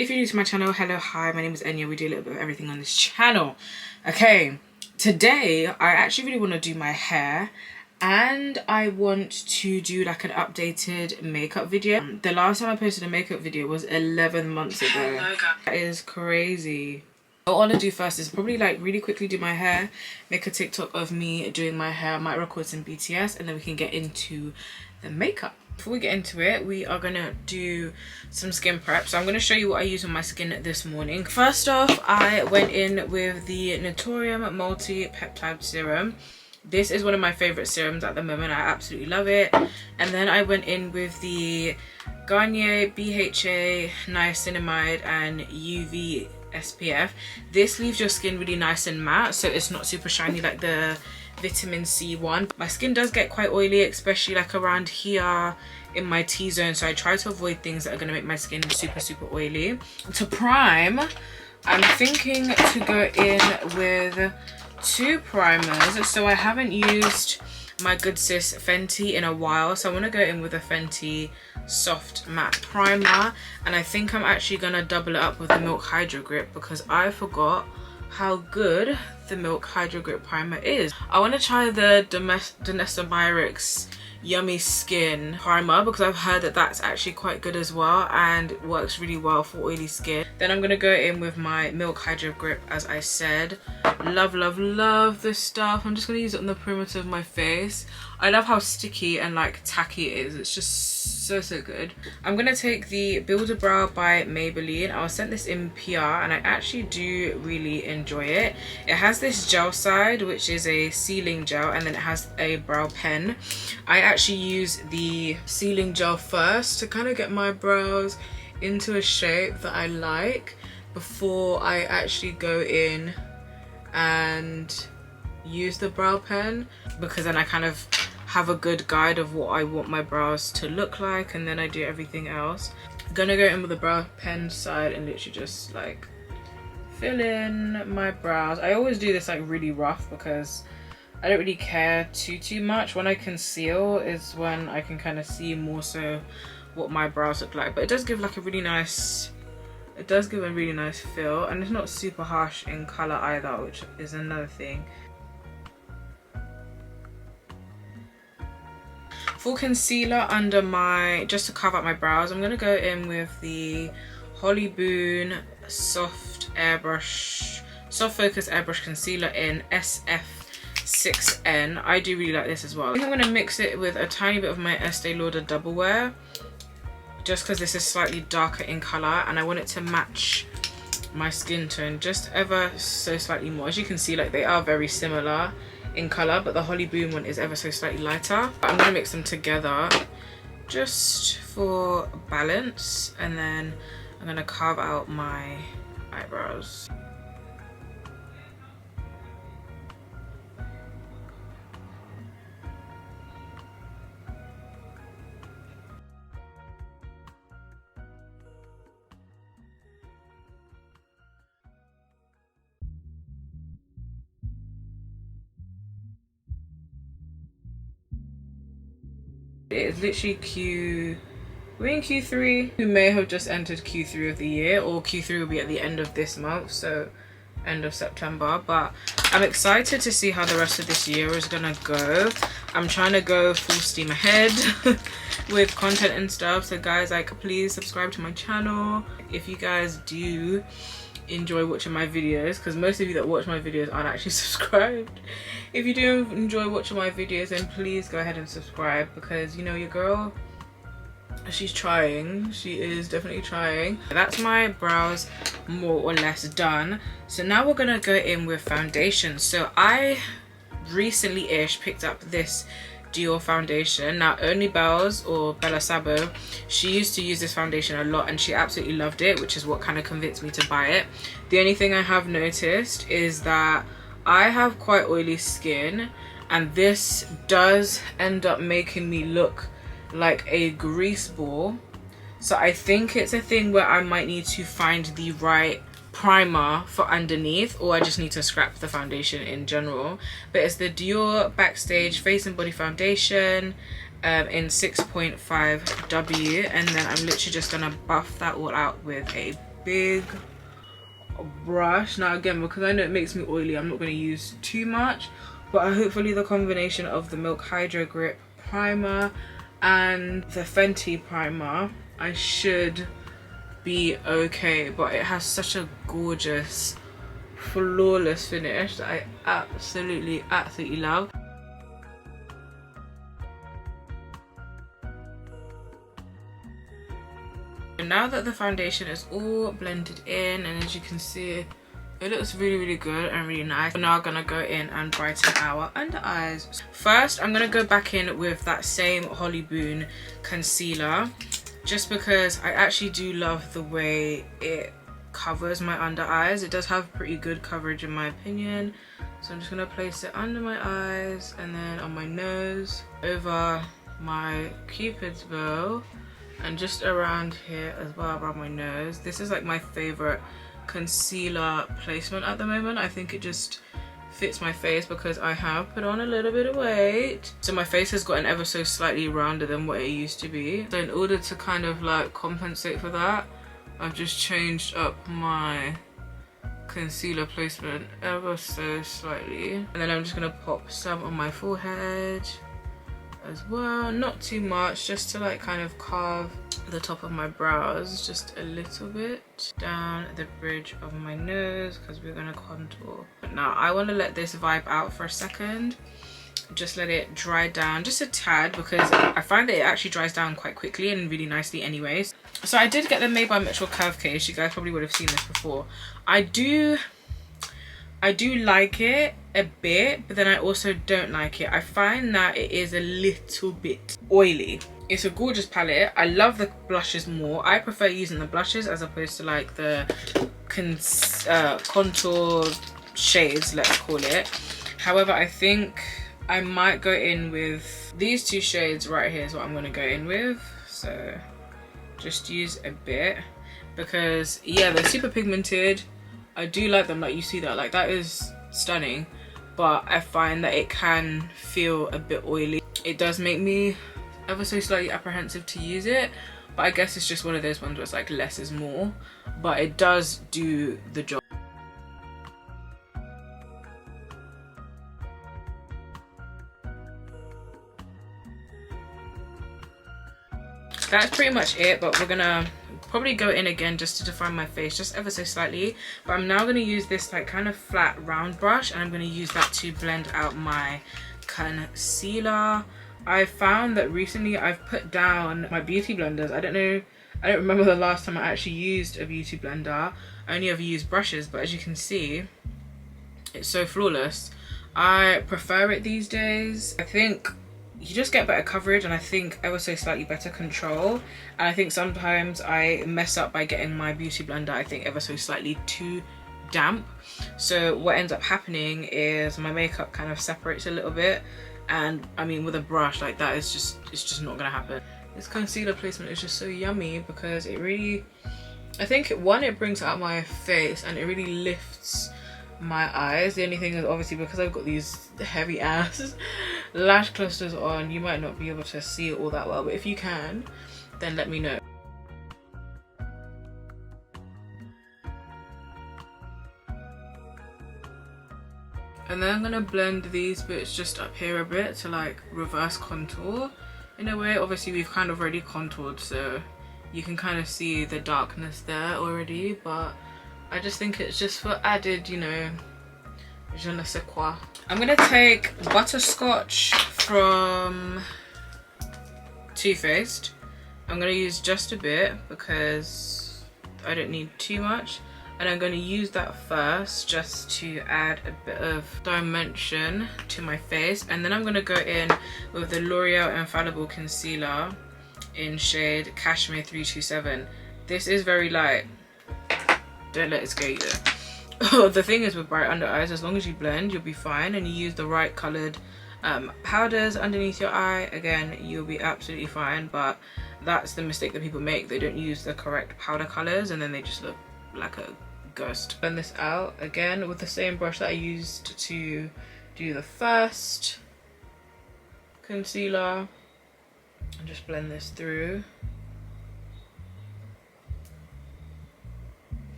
If you're new to my channel, hello, hi, my name is Enya. We do a little bit of everything on this channel. Okay, today I actually really want to do my hair and I want to do like an updated makeup video. The last time I posted a makeup video was 11 months ago. That is crazy. What I want to do first is probably like really quickly do my hair, make a TikTok of me doing my hair, I might record some BTS, and then we can get into the makeup. Before we get into it, we are gonna do some skin prep. So I'm gonna show you what I use on my skin this morning. First off, I went in with the Naturium Multi-Peptide Serum. This is one of my favorite serums at the moment. I absolutely love it. And then I went in with the Garnier BHA Niacinamide and UV SPF. This leaves your skin really nice and matte, so it's not super shiny like the vitamin C one. My skin does get quite oily, especially like around here in my T-zone, so I try to avoid things that are going to make my skin super oily. To prime, I'm thinking to go in with two primers. So I haven't used my Good Sis Fenty in a while, so I want to go in with a Fenty soft matte primer, and I think I'm actually gonna double it up with the Milk Hydro Grip because I forgot how good the Milk Hydro Grip primer is. I want to try the Danessa Myricks Yummy Skin primer because I've heard that that's actually quite good as well and works really well for oily skin. Then I'm gonna go in with my Milk Hydro Grip, as I said. Love this stuff. I'm just gonna use it on the perimeter of my face. I love how sticky and like tacky it is. It's just so good. I'm gonna take the Build a Brow by Maybelline. I was sent this in PR and I actually do really enjoy it. It has this gel side, which is a sealing gel, and then it has a brow pen. I actually use the sealing gel first to kind of get my brows into a shape that I like before I actually go in and use the brow pen, because then I kind of have a good guide of what I want my brows to look like, and then I do everything else. I'm gonna go in with the brow pen side and literally just like fill in my brows. I always do this like really rough because I don't really care too much. When I conceal is when I can kind of see more so what my brows look like, but it does give like a really nice, it does give a really nice feel, and it's not super harsh in color either, which is another thing. For concealer under my, just to cover up my brows, I'm gonna go in with the Holly Boone Soft Focus Airbrush Concealer in SF6N. I do really like this as well. I think I'm gonna mix it with a tiny bit of my Estee Lauder Double Wear, just because this is slightly darker in color and I want it to match my skin tone just ever so slightly more. As you can see, like they are very similar in color, but the Holly Boom one is ever so slightly lighter. I'm gonna mix them together just for balance, and then I'm gonna carve out my eyebrows. It's literally we're in Q3. We may have just entered Q3 of the year, or Q3 will be at the end of this month, so end of September. But I'm excited to see how the rest of this year is gonna go. I'm trying to go full steam ahead with content and stuff, so guys, like, please subscribe to my channel if you guys do enjoy watching my videos, because most of you that watch my videos aren't actually subscribed. If you do enjoy watching my videos, then please go ahead and subscribe, because you know your girl, she's trying. She is definitely trying. That's my brows more or less done. So now we're gonna go in with foundation. So I recently-ish picked up this Dior foundation. Now Only Bells, or Bella Sabo, she used to use this foundation a lot and she absolutely loved it, which is what kind of convinced me to buy it. The only thing I have noticed is that I have quite oily skin, and this does end up making me look like a grease ball. So I think it's a thing where I might need to find the right primer for underneath, or I just need to scrap the foundation in general. But it's the Dior Backstage Face and Body Foundation in 6.5W, and then I'm literally just gonna buff that all out with a big brush. Now again, because I know it makes me oily, I'm not going to use too much, but hopefully the combination of the Milk Hydro Grip primer and the Fenty primer, I should be okay. But it has such a gorgeous, flawless finish that I absolutely love. Now that the foundation is all blended in, and as you can see, it looks really good and really nice, we're now gonna go in and brighten our under eyes. First, I'm gonna go back in with that same Holly Boone concealer, just because I actually do love the way it covers my under eyes. It does have pretty good coverage in my opinion. So I'm just gonna place it under my eyes and then on my nose, over my Cupid's bow, and just around here as well, around my nose. This is like my favorite concealer placement at the moment. I think it just fits my face because I have put on a little bit of weight, so my face has gotten ever so slightly rounder than what it used to be. So in order to kind of like compensate for that, I've just changed up my concealer placement ever so slightly, and then I'm just gonna pop some on my forehead as well, not too much, just to like kind of carve the top of my brows just a little bit, down the bridge of my nose, because we're gonna contour. But now I want to let this vibe out for a second, just let it dry down just a tad, because I find that it actually dries down quite quickly and really nicely anyways. So I did get the Made by Mitchell curve case. You guys probably would have seen this before. I do like it a bit, but then I also don't like it. I find that it is a little bit oily. It's a gorgeous palette. I love the blushes more. I prefer using the blushes as opposed to like the contour shades, let's call it. However, I think I might go in with these two shades right here is what I'm going to go in with. So just use a bit, because yeah, they're super pigmented. I do like them, like you see that, like that is stunning, but I find that it can feel a bit oily. It does make me ever so slightly apprehensive to use it, but I guess it's just one of those ones where it's like less is more, but it does do the job. That's pretty much it, but we're gonna probably go in again just to define my face just ever so slightly. But I'm now going to use this like kind of flat round brush, and I'm going to use that to blend out my concealer. I found that recently I've put down my beauty blenders. I don't remember the last time I actually used a beauty blender. I only ever used brushes, but as you can see, it's so flawless. I prefer it these days. I think you just get better coverage, and I think ever so slightly better control. And I think sometimes I mess up by getting my beauty blender, I think, ever so slightly too damp. So what ends up happening is my makeup kind of separates a little bit, and I mean with a brush like that, it's just not gonna happen. This concealer placement is just so yummy because it really, I think one, it brings out my face and it really lifts my eyes. The only thing is obviously because I've got these heavy ass lash clusters on, you might not be able to see it all that well, but if you can, then let me know. And then I'm gonna blend these bits just up here a bit to like reverse contour in a way. Obviously we've kind of already contoured, so you can kind of see the darkness there already, but I just think it's just for added, you know, je ne sais quoi. I'm gonna take Butterscotch from Too Faced. I'm gonna use just a bit because I don't need too much, and I'm going to use that first just to add a bit of dimension to my face. And then I'm going to go in with the L'Oreal Infallible Concealer in shade Cashmere 327. This is very light, don't let it scare you. The thing is with bright under eyes, as long as you blend, you'll be fine, and you use the right coloured powders underneath your eye, again, you'll be absolutely fine. But that's the mistake that people make. They don't use the correct powder colours, and then they just look like a ghost. Blend this out again with the same brush that I used to do the first concealer, and just blend this through.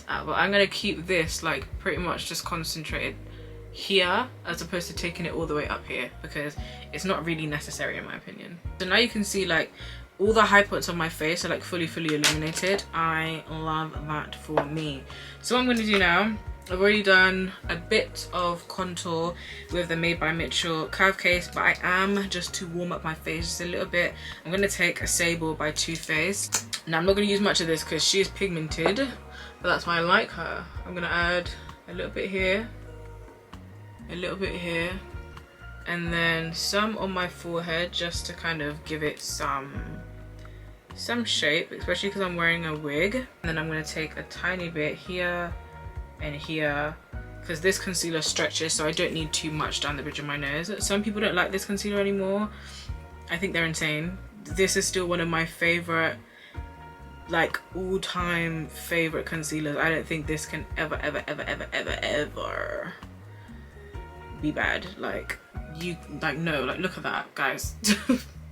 But I'm gonna keep this like pretty much just concentrated here as opposed to taking it all the way up here, because it's not really necessary in my opinion. So now you can see like all the high points of my face are like fully illuminated. I love that for me. So what I'm gonna do now, I've already done a bit of contour with the Made by Mitchell curve case, but I am, just to warm up my face just a little bit, I'm gonna take a Sable by Too Faced. Now I'm not gonna use much of this because she is pigmented, but that's why I like her. I'm gonna add a little bit here, a little bit here, and then some on my forehead just to kind of give it some shape, especially because I'm wearing a wig. And then I'm going to take a tiny bit here and here, because this concealer stretches, so I don't need too much down the bridge of my nose. Some people don't like this concealer anymore. I think they're insane. This is still one of my favorite, like all-time favorite concealers. I don't think this can ever be bad. Like, you, like, no, like, look at that, guys.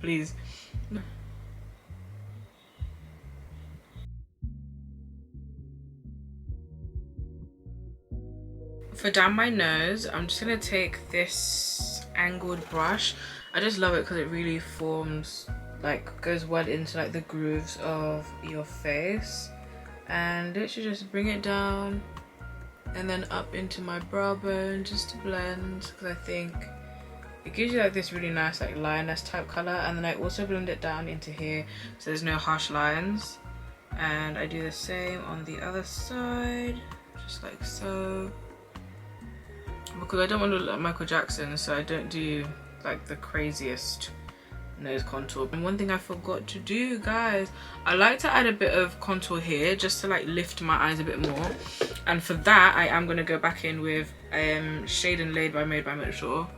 Please. For down my nose, I'm just gonna take this angled brush. I just love it because it really forms, like, goes well into like the grooves of your face, and literally just bring it down and then up into my brow bone just to blend, because I think it gives you like this really nice like lioness type color. And then I also blend it down into here so there's no harsh lines, and I do the same on the other side, just like so, because I don't want to look like Michael Jackson, so I don't do like the craziest nose contour. And one thing I forgot to do, guys, I like to add a bit of contour here just to like lift my eyes a bit more, and for that I am going to go back in with Shade and Laid by Made by Mitchell,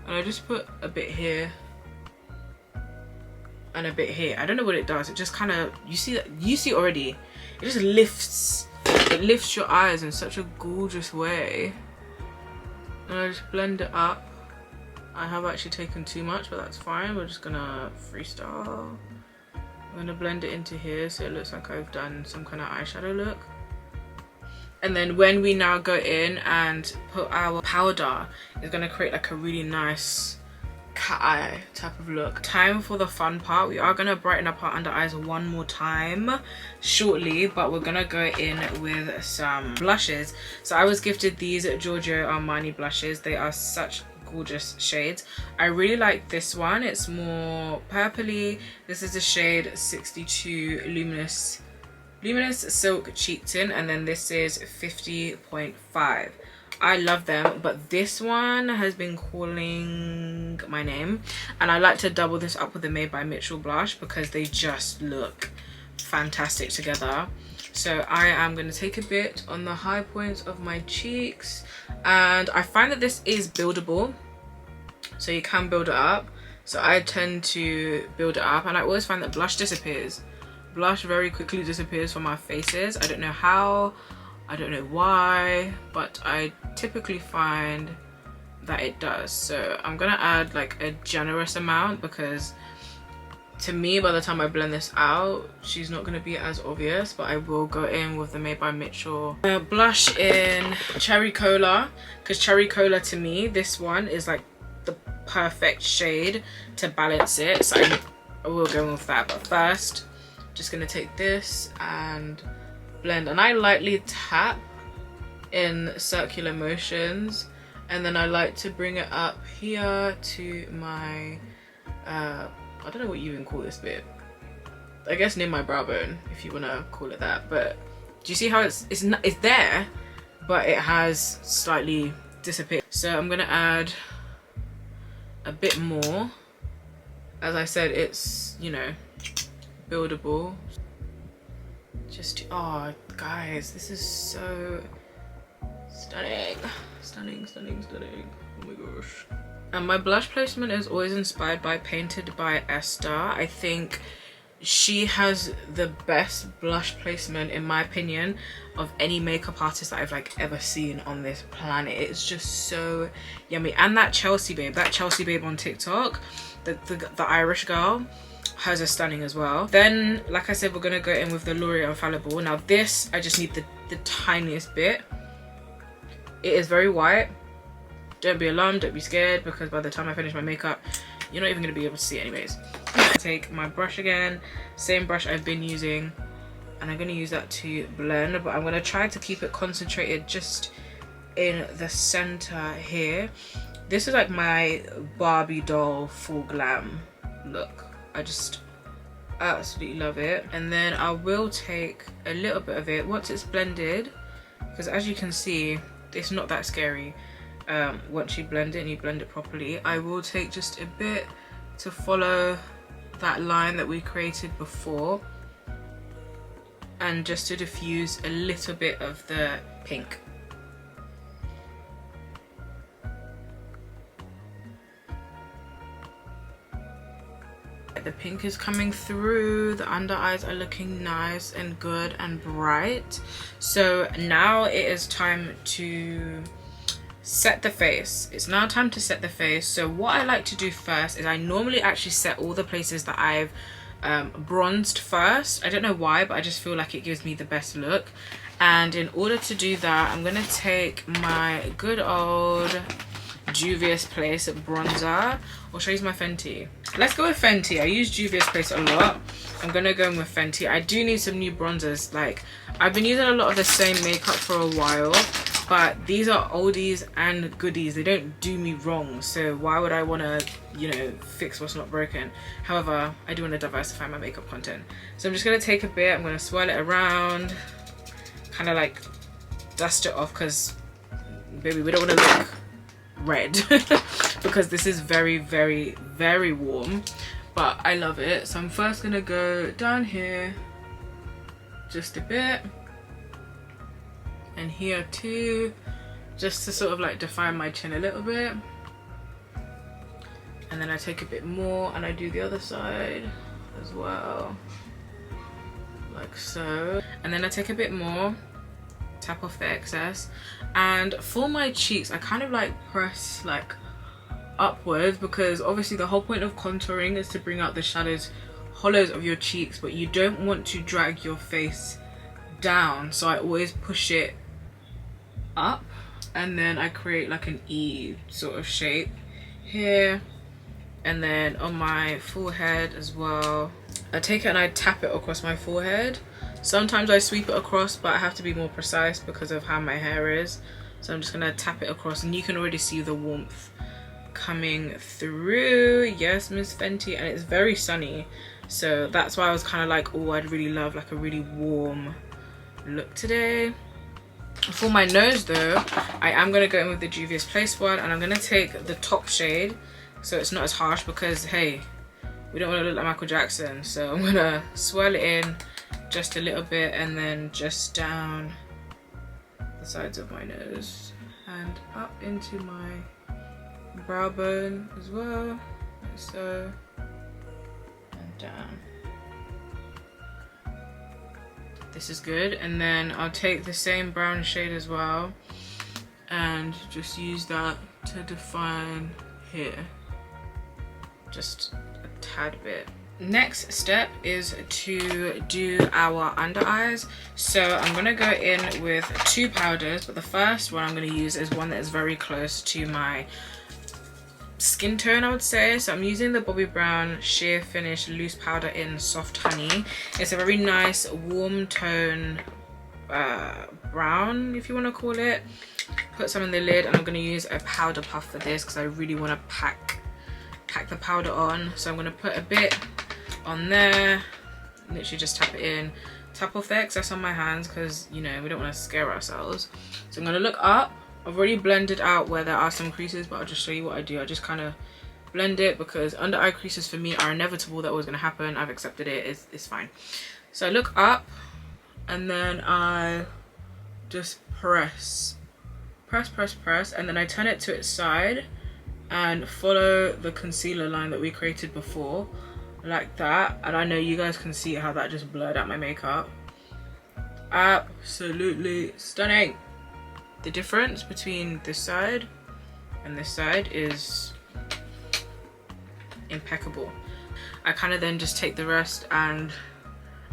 and I just put a bit here and a bit here. I don't know what it does, it just kind of, you see already, it just lifts, it lifts your eyes in such a gorgeous way. And I just blend it up. I have actually taken too much, but that's fine. We're just gonna freestyle. I'm gonna blend it into here so it looks like I've done some kind of eyeshadow look. And then when we now go in and put our powder, it's gonna create like a really nice cat eye type of look. Time for the fun part. We are gonna brighten up our under eyes one more time shortly, but we're gonna go in with some blushes. So I was gifted these Giorgio Armani blushes. They are such gorgeous shades. I really like this one. It's more purpley. This is the shade 62 Luminous Silk Cheek Tint, and then this is 50.5. I love them, but this one has been calling my name, and I like to double this up with the Made by Mitchell blush because they just look fantastic together. So I am going to take a bit on the high points of my cheeks, and I find that this is buildable, so you can build it up. So I tend to build it up, and I always find that blush disappears. Blush very quickly disappears from our faces. I don't know how, I don't know why, but I typically find that it does. So I'm gonna add like a generous amount, because to me, by the time I blend this out, she's not gonna be as obvious, but I will go in with the Made by Mitchell blush in Cherry Cola, because Cherry Cola, to me, this one is like the perfect shade to balance it. So I will go in with that, but first, just gonna take this and blend, and I lightly tap in circular motions, and then I like to bring it up here to my I don't know what you even call this bit, I guess near my brow bone, if you want to call it that. But do you see how it's there, but it has slightly disappeared? So I'm gonna add a bit more. As I said, it's, you know, buildable. Just, oh guys, this is so stunning. Stunning. Oh my gosh. And my blush placement is always inspired by Painted by Esther. I think she has the best blush placement, in my opinion, of any makeup artist that I've like ever seen on this planet. It's just so yummy. And that Chelsea babe on TikTok, the Irish girl, hers are stunning as well. Then, like I said, we're gonna go in with the L'Oreal Infallible. Now this, I just need the tiniest bit. It is very white. Don't be alarmed, don't be scared, because by the time I finish my makeup, you're not even going to be able to see it anyways. Take my brush again, same brush I've been using, and I'm going to use that to blend, but I'm going to try to keep it concentrated just in the center here. This is like my Barbie doll full glam look. I just absolutely love it. And then I will take a little bit of it once it's blended, because as you can see, it's not that scary. Once you blend it and you blend it properly, I will take just a bit to follow that line that we created before, and just to diffuse a little bit of the pink. The pink is coming through, the under eyes are looking nice and good and bright. So now it is time to set the face. It's now time to set the face. So what I like to do first is I normally actually set all the places that I've bronzed first. I don't know why, but I just feel like it gives me the best look. And in order to do that, I'm gonna take my good old Juvia's Place bronzer, or should I use my Fenty? Let's go with Fenty. I use Juvia's Place a lot. I'm gonna go in with Fenty. I do need some new bronzers. Like, I've been using a lot of the same makeup for a while, but these are oldies and goodies. They don't do me wrong, so why would I want to, you know, fix what's not broken? However, I do want to diversify my makeup content. So I'm just gonna take a bit, I'm gonna swirl it around, kind of like dust it off, because baby, we don't want to look red because this is very, very, very warm, but I love it. So I'm first gonna go down here just a bit, and here too, just to sort of like define my chin a little bit. And then I take a bit more and I do the other side as well, like so. And then I take a bit more, tap off the excess. And for my cheeks, I kind of like press like upwards, because obviously the whole point of contouring is to bring out the shadows, hollows of your cheeks, but you don't want to drag your face down. So I always push it up, and then I create like an E sort of shape here. And then on my forehead as well, I take it and I tap it across my forehead. Sometimes I sweep it across, but I have to be more precise because of how my hair is. So I'm just gonna tap it across, and you can already see the warmth coming through. Yes, Miss Fenty. And it's very sunny, so that's why I was kind of like, oh, I'd really love like a really warm look today. For my nose though, I am gonna go in with the Juvia's Place one, and I'm gonna take the top shade so it's not as harsh, because hey, we don't want to look like Michael Jackson. So I'm gonna swirl it in just a little bit, and then just down the sides of my nose and up into my brow bone as well, like so, and down. This is good. And then I'll take the same brown shade as well and just use that to define here, just a tad bit. Next step is to do our under eyes. So I'm gonna go in with two powders, but the first one I'm gonna use is one that is very close to my skin tone, I would say. So I'm using the Bobbi Brown Sheer Finish Loose Powder in Soft Honey. It's a very nice warm tone brown, if you want to call it. Put some in the lid, and I'm going to use a powder puff for this because I really want to pack the powder on. So I'm going to put a bit on there, literally just tap it in, tap off the excess on my hands because, you know, we don't want to scare ourselves. So I'm going to look up. I've already blended out where there are some creases, but I'll just show you what I do. I just kind of blend it because under eye creases for me are inevitable. That was going to happen. I've accepted it. It's fine. So I look up, and then I just press, and then I turn it to its side and follow the concealer line that we created before, like that. And I know you guys can see how that just blurred out my makeup. Absolutely stunning. The difference between this side and this side is impeccable. I kind of then just take the rest, and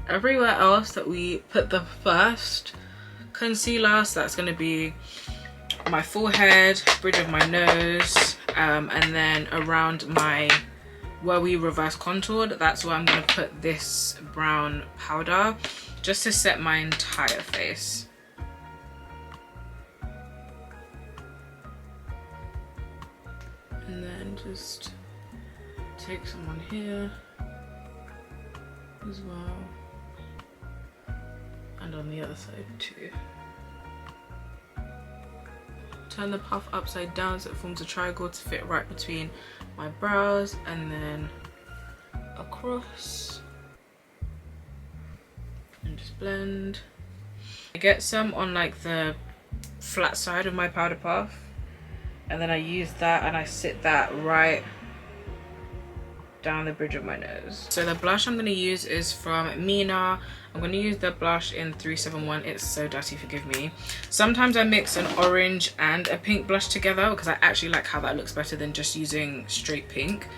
everywhere else that we put the first concealer. So that's going to be my forehead, bridge of my nose, and then around my where we reverse contoured, that's where I'm going to put this brown powder just to set my entire face. And then just take some on here as well, and on the other side too. Turn the puff upside down so it forms a triangle to fit right between my brows, and then across, and just blend. I get some on like the flat side of my powder puff, and then I use that and I sit that right down the bridge of my nose. So the blush I'm going to use is from Mina. I'm going to use the blush in 371. It's so dirty, forgive me. Sometimes I mix an orange and a pink blush together because I actually like how that looks better than just using straight pink,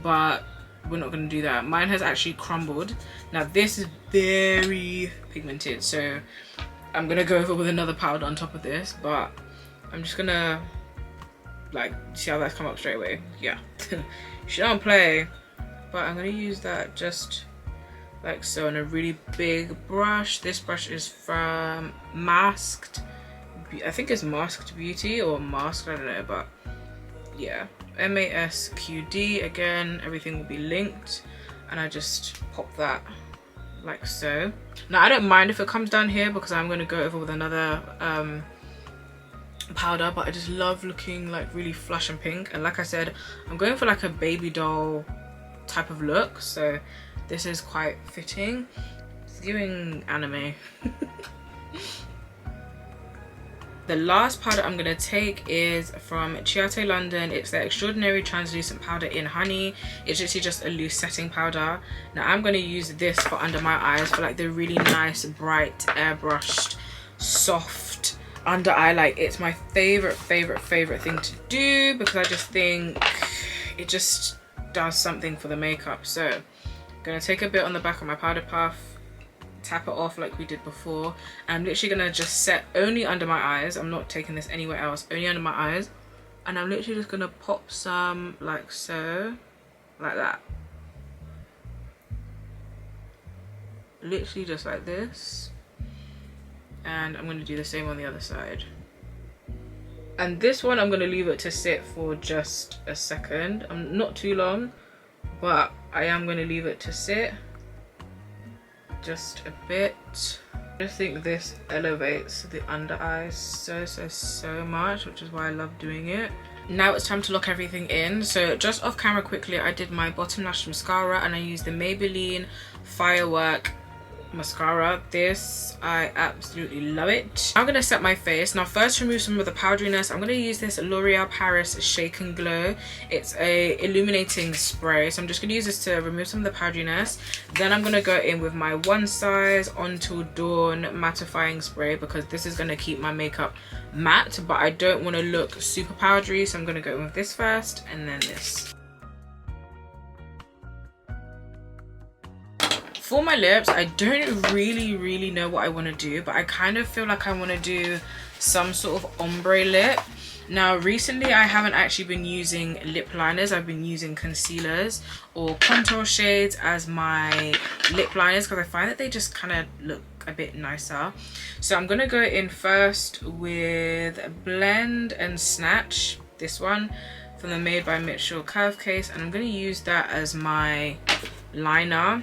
but we're not going to do that. Mine has actually crumbled. Now this is very pigmented, so I'm going to go over with another powder on top of this, but I'm just going to like see how that's come up straight away. Yeah. She don't play. But I'm going to use that just like so on a really big brush. This brush is from Masked, I think it's Masked Beauty or Masked, I don't know, but yeah, MASQD. Again, everything will be linked, and I just pop that like so. Now I don't mind if it comes down here because I'm going to go over with another powder, but I just love looking like really flush and pink, and like I said, I'm going for like a baby doll type of look, so this is quite fitting. It's giving anime. The last powder I'm going to take is from Chiate London. It's the Extraordinary Translucent Powder in Honey. It's literally just a loose setting powder. Now I'm going to use this for under my eyes for like the really nice, bright, airbrushed, soft under eye. Like, it's my favorite thing to do because I just think it just does something for the makeup. So I'm gonna take a bit on the back of my powder puff, tap it off like we did before, and I'm literally gonna just set only under my eyes. I'm not taking this anywhere else, only under my eyes, and I'm literally just gonna pop some like so, like that, literally just like this, and I'm gonna do the same on the other side. And this one I'm going to leave it to sit for just a second. Not too long, but I am going to leave it to sit just a bit. I just think this elevates the under eyes so much, which is why I love doing it. Now it's time to lock everything in. So just off camera quickly, I did my bottom lash mascara and I used the Maybelline Firework mascara. This, I absolutely love it. I'm gonna set my face. Now first remove some of the powderiness. I'm gonna use this L'Oreal Paris Shake and Glow. It's a illuminating spray, so I'm just gonna use this to remove some of the powderiness. Then I'm gonna go in with my One Size Until Dawn mattifying spray because this is gonna keep my makeup matte, but I don't want to look super powdery, so I'm gonna go in with this first and then this. For my lips, I don't really know what I want to do, but I kind of feel like I want to do some sort of ombre lip. Now recently I haven't actually been using lip liners. I've been using concealers or contour shades as my lip liners because I find that they just kind of look a bit nicer. So I'm going to go in first with Blend and Snatch, this one from the Made by Mitchell curve case, and I'm going to use that as my liner.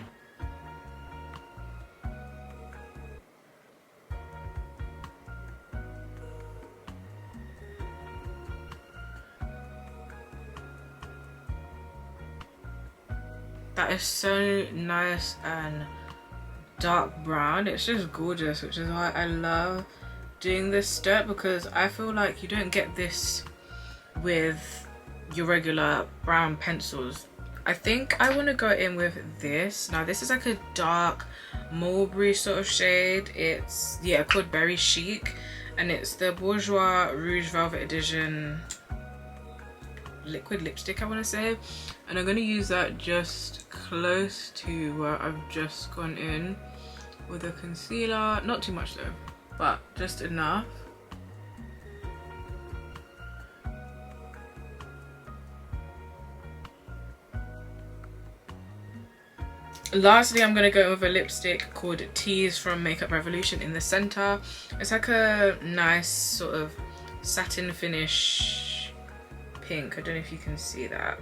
That is so nice and dark brown. It's just gorgeous, which is why I love doing this step, because I feel like you don't get this with your regular brown pencils. I think I want to go in with this. Now this is like a dark mulberry sort of shade. It's, yeah, called Berry Chic, and it's the Bourjois Rouge Velvet Edition liquid lipstick, I want to say. And I'm going to use that just close to where I've just gone in with a concealer. Not too much though. but just enough. Lastly, I'm gonna go with a lipstick called Tease from Makeup Revolution in the center. It's like a nice sort of satin finish pink. I don't know if you can see that.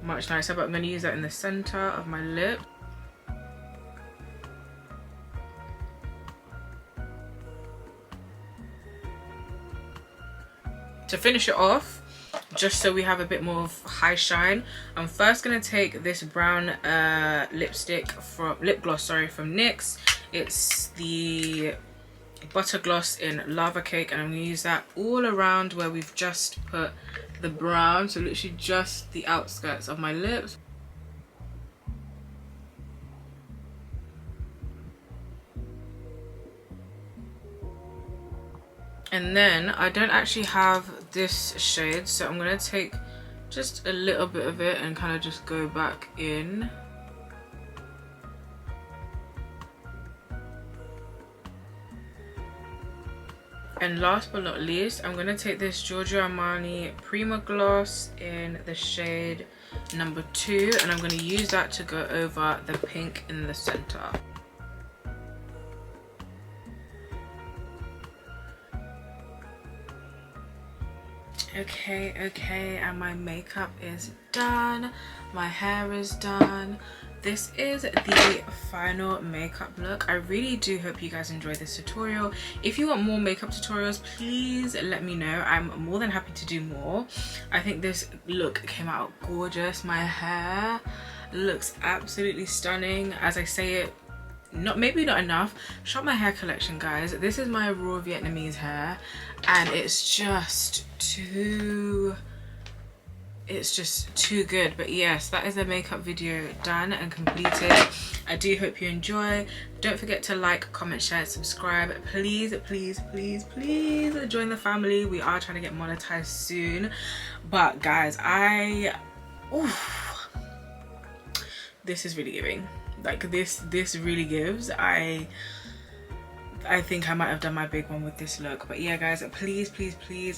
Much nicer, but I'm gonna use that in the center of my lip. To finish it off, just so we have a bit more of high shine, I'm first gonna take this brown lip gloss from NYX. It's the Butter Gloss in Lava Cake, and I'm gonna use that all around where we've just put the brown, so literally just the outskirts of my lips. And then I don't actually have this shade, so I'm gonna take just a little bit of it and kind of just go back in. And last but not least, I'm gonna take this Giorgio Armani Prima Gloss in the shade number 2, and I'm gonna use that to go over the pink in the center. Okay, and my makeup is done, my hair is done. This is the final makeup look. I really do hope you guys enjoyed this tutorial. If you want more makeup tutorials, please let me know. I'm more than happy to do more. I think this look came out gorgeous. My hair looks absolutely stunning. As I say it, maybe not enough, shop my hair collection, guys. This is my raw Vietnamese hair, and it's just too good. But yes, that is the makeup video done and completed. I do hope you enjoy. Don't forget to like, comment, share, subscribe. Please join the family. We are trying to get monetized soon, but guys, this is really giving. Like this really gives. I think I might have done my big one with this look. But yeah, guys, please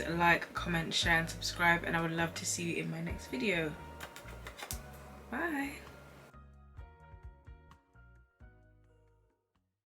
like, comment, share and subscribe, and I would love to see you in my next video. Bye.